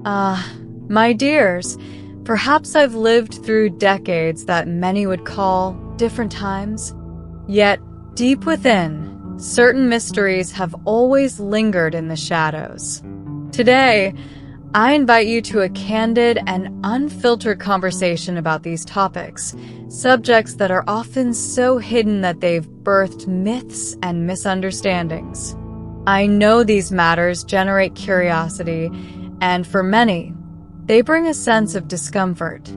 My dears, perhaps I've lived through decades that many would call different times. Yet, deep within, certain mysteries have always lingered in the shadows. Today, I invite you to a candid and unfiltered conversation about these topics, subjects that are often so hidden that they've birthed myths and misunderstandings. I know these matters generate curiosity, and for many, they bring a sense of discomfort.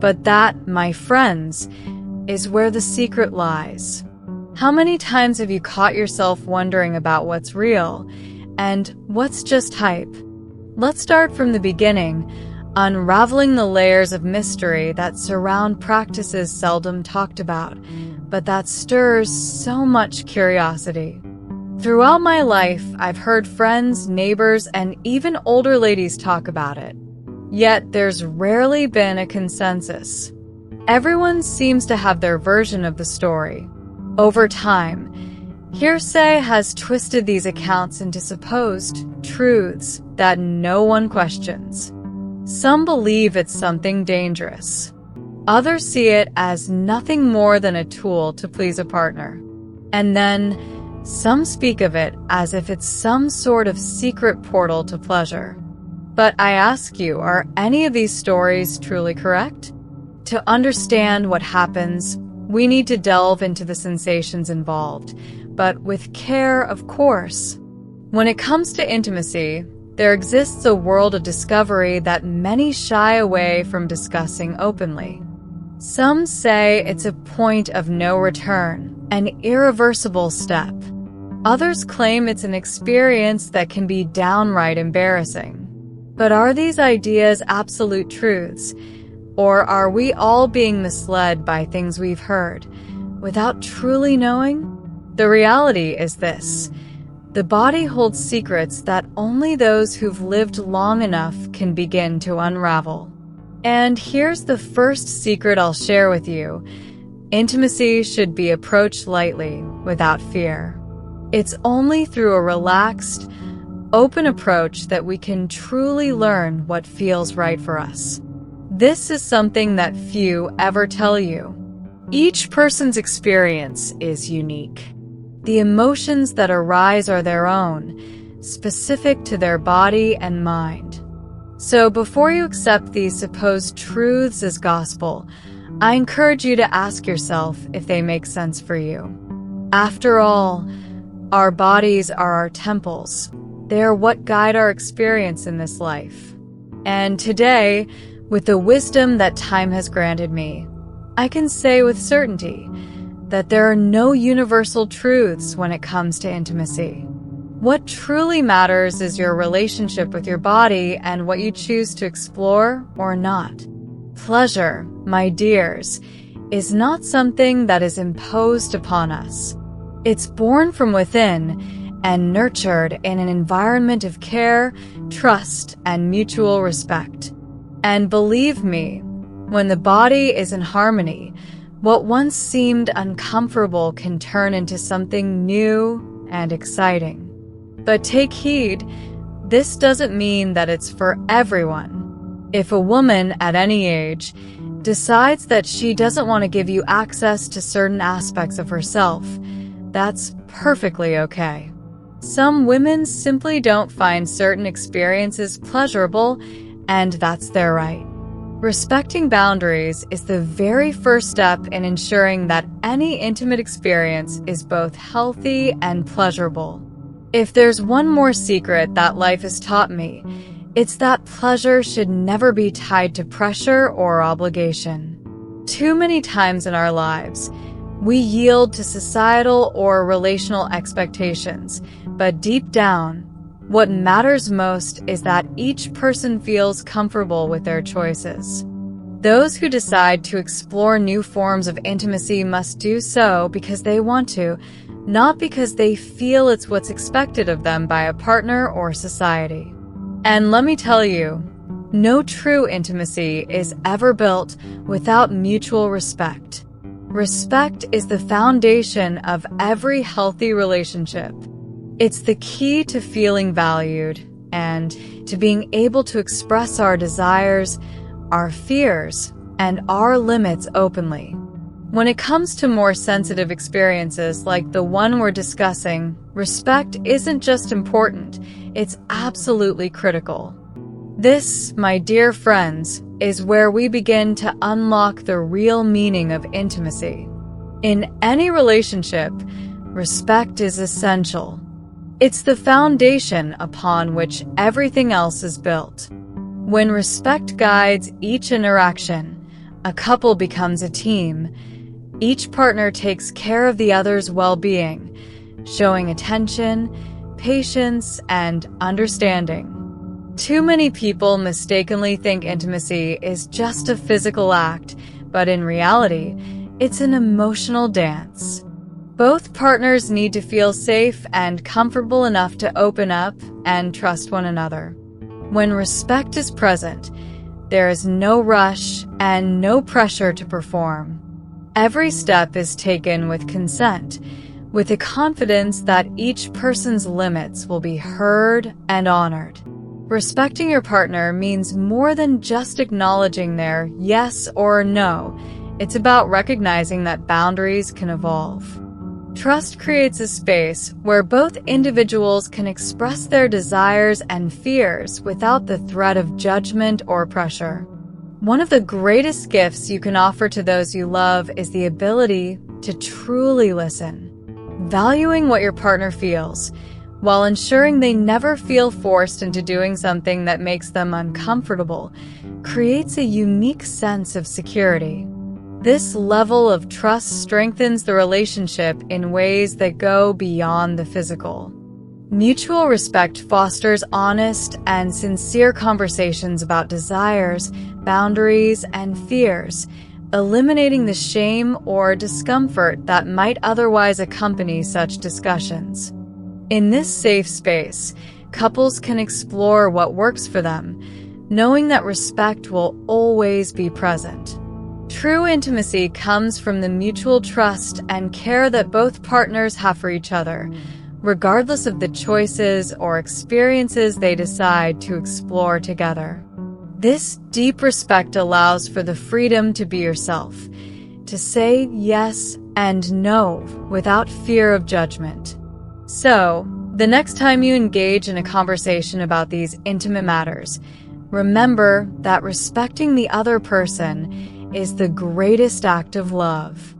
But that, my friends, is where the secret lies. How many times have you caught yourself wondering about what's real and what's just hype? Let's start from the beginning, unraveling the layers of mystery that surround practices seldom talked about, but that stirs so much curiosity. Throughout my life, I've heard friends, neighbors, and even older ladies talk about it. Yet there's rarely been a consensus. Everyone seems to have their version of the story. Over time, hearsay has twisted these accounts into supposed truths that no one questions. Some believe it's something dangerous. Others see it as nothing more than a tool to please a partner. And then, some speak of it as if it's some sort of secret portal to pleasure. But I ask you, are any of these stories truly correct? To understand what happens, we need to delve into the sensations involved, but with care, of course. When it comes to intimacy, there exists a world of discovery that many shy away from discussing openly. Some say it's a point of no return, an irreversible step. Others claim it's an experience that can be downright embarrassing. But are these ideas absolute truths? Or are we all being misled by things we've heard, without truly knowing? The reality is this: the body holds secrets that only those who've lived long enough can begin to unravel. And here's the first secret I'll share with you. Intimacy should be approached lightly, without fear. It's only through a relaxed, open approach that we can truly learn what feels right for us. This is something that few ever tell you. Each person's experience is unique. The emotions that arise are their own, specific to their body and mind. So before you accept these supposed truths as gospel, I encourage you to ask yourself if they make sense for you. After all, our bodies are our temples. They are what guide our experience in this life. And today, with the wisdom that time has granted me, I can say with certainty that there are no universal truths when it comes to intimacy. What truly matters is your relationship with your body and what you choose to explore or not. Pleasure, my dears, is not something that is imposed upon us. It's born from within and nurtured in an environment of care, trust, and mutual respect. And believe me, when the body is in harmony, what once seemed uncomfortable can turn into something new and exciting. But take heed, this doesn't mean that it's for everyone. If a woman at any age decides that she doesn't want to give you access to certain aspects of herself, that's perfectly okay. Some women simply don't find certain experiences pleasurable, and that's their right. Respecting boundaries is the very first step in ensuring that any intimate experience is both healthy and pleasurable. If there's one more secret that life has taught me, it's that pleasure should never be tied to pressure or obligation. Too many times in our lives, we yield to societal or relational expectations, but deep down, what matters most is that each person feels comfortable with their choices. Those who decide to explore new forms of intimacy must do so because they want to, not because they feel it's what's expected of them by a partner or society. And let me tell you, no true intimacy is ever built without mutual respect. Respect is the foundation of every healthy relationship. It's the key to feeling valued and to being able to express our desires, our fears, and our limits openly. When it comes to more sensitive experiences like the one we're discussing, respect isn't just important, it's absolutely critical. This, my dear friends, is where we begin to unlock the real meaning of intimacy. In any relationship, respect is essential. It's the foundation upon which everything else is built. When respect guides each interaction, a couple becomes a team. Each partner takes care of the other's well-being, showing attention, patience, and understanding. Too many people mistakenly think intimacy is just a physical act, but in reality, it's an emotional dance. Both partners need to feel safe and comfortable enough to open up and trust one another. When respect is present, there is no rush and no pressure to perform. Every step is taken with consent, with the confidence that each person's limits will be heard and honored. Respecting your partner means more than just acknowledging their yes or no. It's about recognizing that boundaries can evolve. Trust creates a space where both individuals can express their desires and fears without the threat of judgment or pressure. One of the greatest gifts you can offer to those you love is the ability to truly listen. Valuing what your partner feels, while ensuring they never feel forced into doing something that makes them uncomfortable, creates a unique sense of security. This level of trust strengthens the relationship in ways that go beyond the physical. Mutual respect fosters honest and sincere conversations about desires, boundaries, and fears, eliminating the shame or discomfort that might otherwise accompany such discussions. In this safe space, couples can explore what works for them, knowing that respect will always be present. True intimacy comes from the mutual trust and care that both partners have for each other, regardless of the choices or experiences they decide to explore together. This deep respect allows for the freedom to be yourself, to say yes and no without fear of judgment. So, the next time you engage in a conversation about these intimate matters, remember that respecting the other person is the greatest act of love.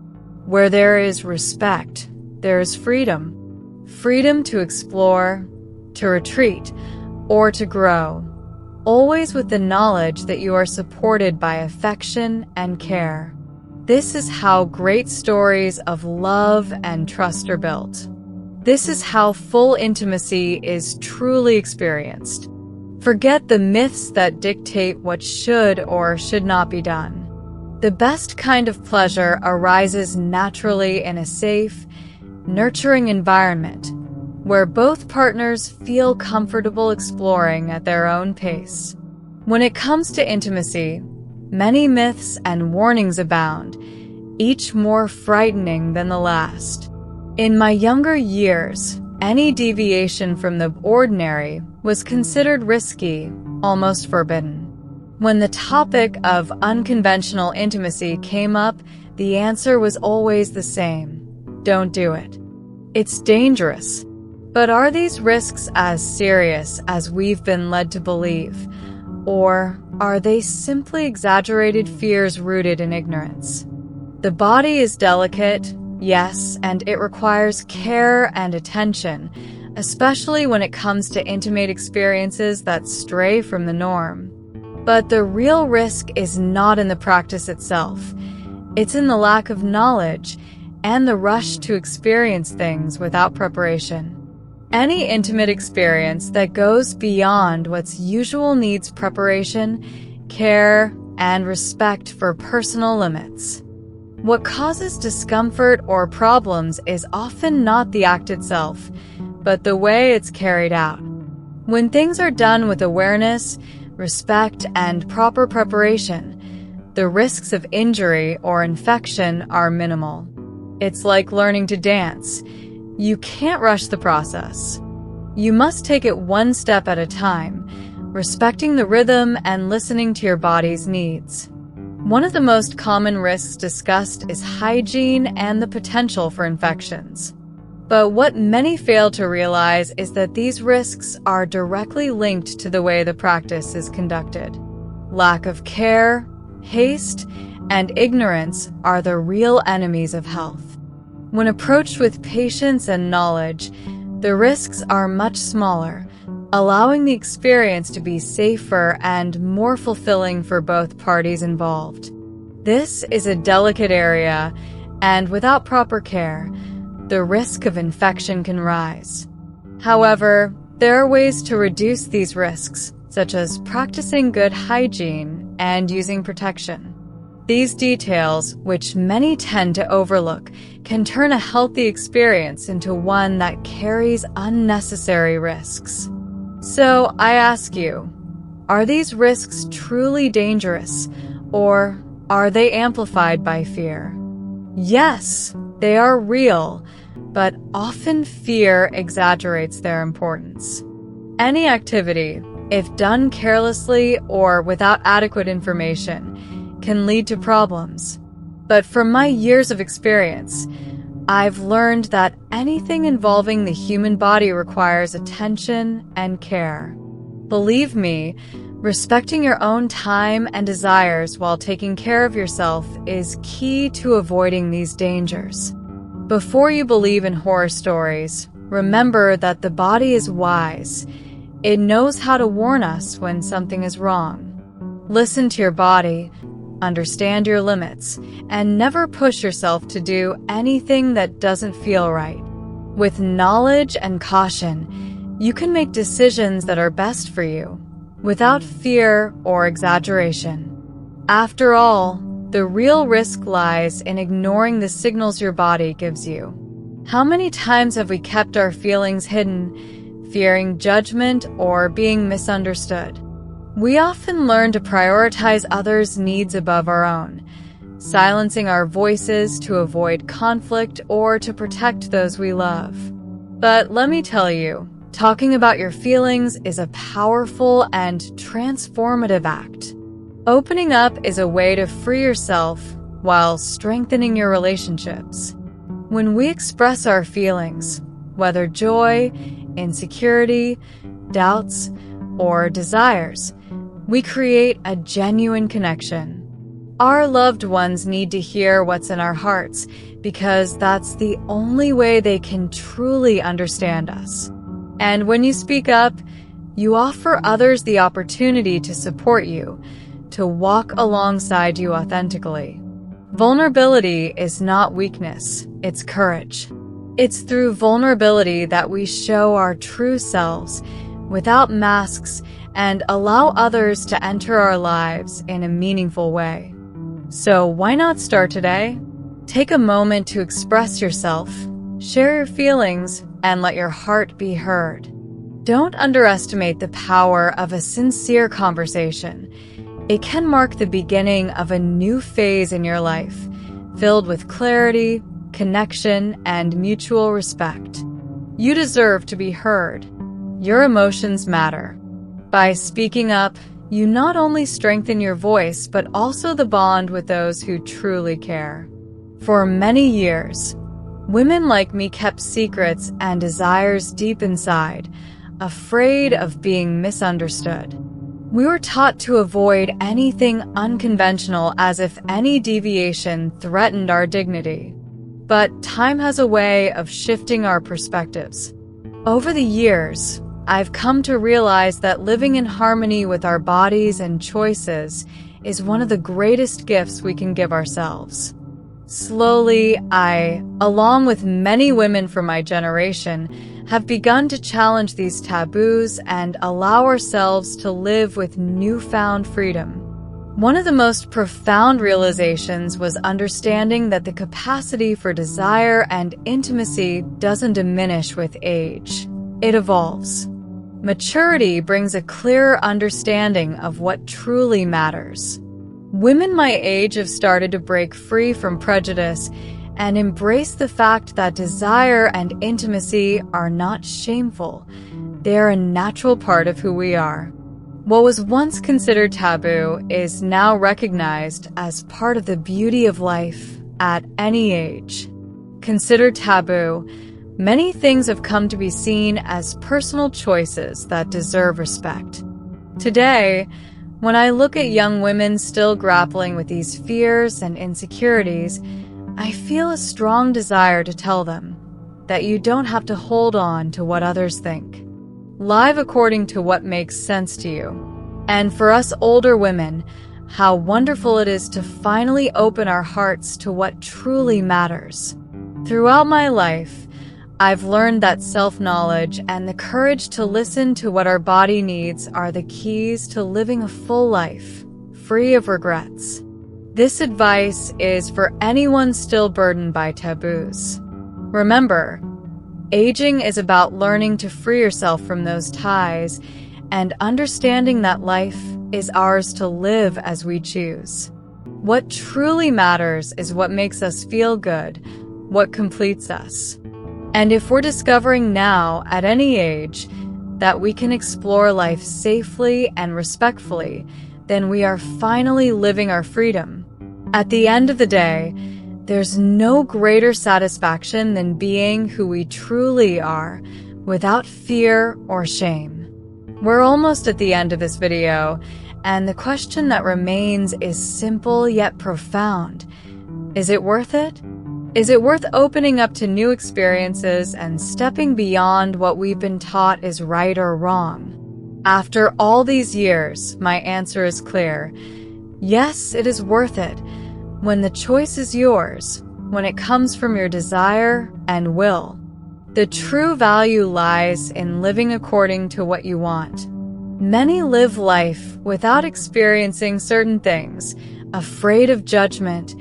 Where there is respect, there is freedom. Freedom to explore, to retreat, or to grow, always with the knowledge that you are supported by affection and care. This is how great stories of love and trust are built. This is how full intimacy is truly experienced. Forget the myths that dictate what should or should not be done. The best kind of pleasure arises naturally in a safe, nurturing environment where both partners feel comfortable exploring at their own pace. When it comes to intimacy, many myths and warnings abound, each more frightening than the last. In my younger years, any deviation from the ordinary was considered risky, almost forbidden. When the topic of unconventional intimacy came up, the answer was always the same: don't do it. It's dangerous. But are these risks as serious as we've been led to believe? Or are they simply exaggerated fears rooted in ignorance? The body is delicate, yes, and it requires care and attention, especially when it comes to intimate experiences that stray from the norm. But the real risk is not in the practice itself. It's in the lack of knowledge and the rush to experience things without preparation. Any intimate experience that goes beyond what's usual needs preparation, care, and respect for personal limits. What causes discomfort or problems is often not the act itself, but the way it's carried out. When things are done with awareness, respect, and proper preparation, the risks of injury or infection are minimal. It's like learning to dance. You can't rush the process. You must take it one step at a time, respecting the rhythm and listening to your body's needs. One of the most common risks discussed is hygiene and the potential for infections. But what many fail to realize is that these risks are directly linked to the way the practice is conducted. Lack of care, haste, and ignorance are the real enemies of health. When approached with patience and knowledge, the risks are much smaller, allowing the experience to be safer and more fulfilling for both parties involved. This is a delicate area, and without proper care, the risk of infection can rise. However, there are ways to reduce these risks, such as practicing good hygiene and using protection. These details, which many tend to overlook, can turn a healthy experience into one that carries unnecessary risks. So, I ask you, are these risks truly dangerous, or are they amplified by fear? Yes, they are real, but often fear exaggerates their importance. Any activity, if done carelessly or without adequate information, can lead to problems. But from my years of experience, I've learned that anything involving the human body requires attention and care. Believe me, respecting your own time and desires while taking care of yourself is key to avoiding these dangers. Before you believe in horror stories, remember that the body is wise. It knows how to warn us when something is wrong. Listen to your body, understand your limits, and never push yourself to do anything that doesn't feel right. With knowledge and caution, you can make decisions that are best for you, without fear or exaggeration. After all, the real risk lies in ignoring the signals your body gives you. How many times have we kept our feelings hidden, fearing judgment or being misunderstood? We often learn to prioritize others' needs above our own, silencing our voices to avoid conflict or to protect those we love. But let me tell you, talking about your feelings is a powerful and transformative act. Opening up is a way to free yourself while strengthening your relationships. When we express our feelings, whether joy, insecurity, doubts, or desires, we create a genuine connection. Our loved ones need to hear what's in our hearts because that's the only way they can truly understand us. And when you speak up, you offer others the opportunity to support you, to walk alongside you authentically. Vulnerability is not weakness, it's courage. It's through vulnerability that we show our true selves, without masks, and allow others to enter our lives in a meaningful way. So why not start today? Take a moment to express yourself, share your feelings, and let your heart be heard. Don't underestimate the power of a sincere conversation. It can mark the beginning of a new phase in your life, filled with clarity, connection, and mutual respect. You deserve to be heard. Your emotions matter. By speaking up, you not only strengthen your voice, but also the bond with those who truly care. For many years, women like me kept secrets and desires deep inside, afraid of being misunderstood. We were taught to avoid anything unconventional as if any deviation threatened our dignity. But time has a way of shifting our perspectives. Over the years, I've come to realize that living in harmony with our bodies and choices is one of the greatest gifts we can give ourselves. Slowly, I, along with many women from my generation, have begun to challenge these taboos and allow ourselves to live with newfound freedom. One of the most profound realizations was understanding that the capacity for desire and intimacy doesn't diminish with age. It evolves. Maturity brings a clearer understanding of what truly matters. Women my age have started to break free from prejudice and embrace the fact that desire and intimacy are not shameful. They are a natural part of who we are. What was once considered taboo is now recognized as part of the beauty of life at any age. Considered taboo, many things have come to be seen as personal choices that deserve respect. Today, when I look at young women still grappling with these fears and insecurities, I feel a strong desire to tell them that you don't have to hold on to what others think. Live according to what makes sense to you. And for us older women, how wonderful it is to finally open our hearts to what truly matters. Throughout my life, I've learned that self-knowledge and the courage to listen to what our body needs are the keys to living a full life, free of regrets. This advice is for anyone still burdened by taboos. Remember, aging is about learning to free yourself from those ties and understanding that life is ours to live as we choose. What truly matters is what makes us feel good, what completes us. And if we're discovering now, at any age, that we can explore life safely and respectfully, then we are finally living our freedom. At the end of the day, there's no greater satisfaction than being who we truly are, without fear or shame. We're almost at the end of this video, and the question that remains is simple yet profound. Is it worth it? Is it worth opening up to new experiences and stepping beyond what we've been taught is right or wrong? After all these years, my answer is clear. Yes, it is worth it. When the choice is yours, when it comes from your desire and will. The true value lies in living according to what you want. Many live life without experiencing certain things, afraid of judgment,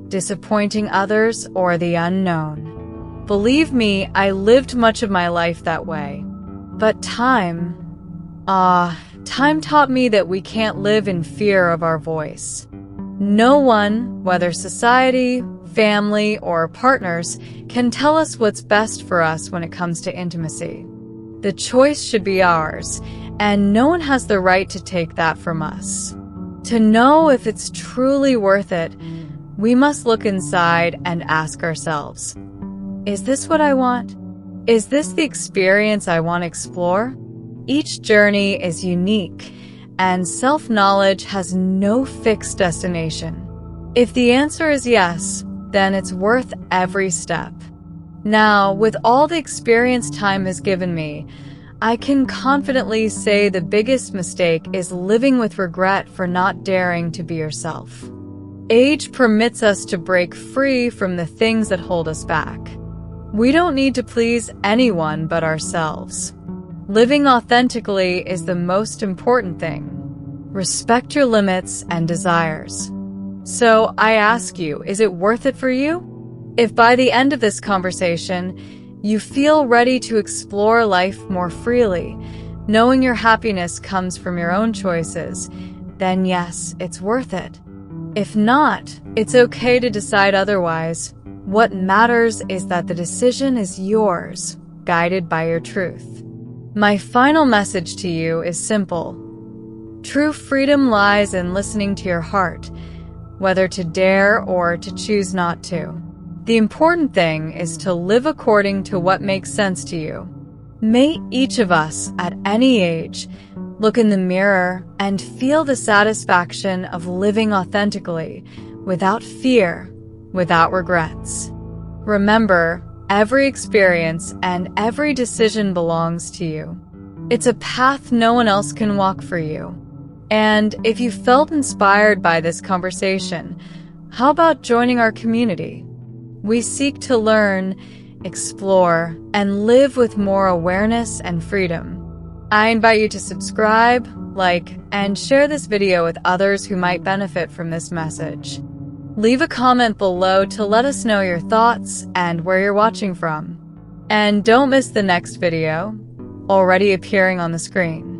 disappointing others, or the unknown. Believe me, I lived much of my life that way. But time taught me that we can't live in fear of our voice. No one, whether society, family, or partners, can tell us what's best for us when it comes to intimacy. The choice should be ours, and no one has the right to take that from us. To know if it's truly worth it, we must look inside and ask ourselves, is this what I want? Is this the experience I want to explore? Each journey is unique, and self-knowledge has no fixed destination. If the answer is yes, then it's worth every step. Now, with all the experience time has given me, I can confidently say the biggest mistake is living with regret for not daring to be yourself. Age permits us to break free from the things that hold us back. We don't need to please anyone but ourselves. Living authentically is the most important thing. Respect your limits and desires. So I ask you, is it worth it for you? If by the end of this conversation, you feel ready to explore life more freely, knowing your happiness comes from your own choices, then yes, it's worth it. If not, it's okay to decide otherwise. What matters is that the decision is yours, guided by your truth. My final message to you is simple. True freedom lies in listening to your heart, whether to dare or to choose not to. The important thing is to live according to what makes sense to you. May each of us, at any age, look in the mirror and feel the satisfaction of living authentically, without fear, without regrets. Remember, every experience and every decision belongs to you. It's a path no one else can walk for you. And if you felt inspired by this conversation, how about joining our community? We seek to learn, explore, and live with more awareness and freedom. I invite you to subscribe, like, and share this video with others who might benefit from this message. Leave a comment below to let us know your thoughts and where you're watching from. And don't miss the next video, already appearing on the screen.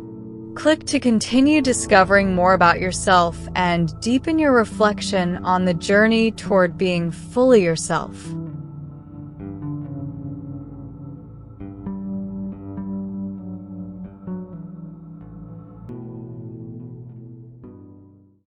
Click to continue discovering more about yourself and deepen your reflection on the journey toward being fully yourself.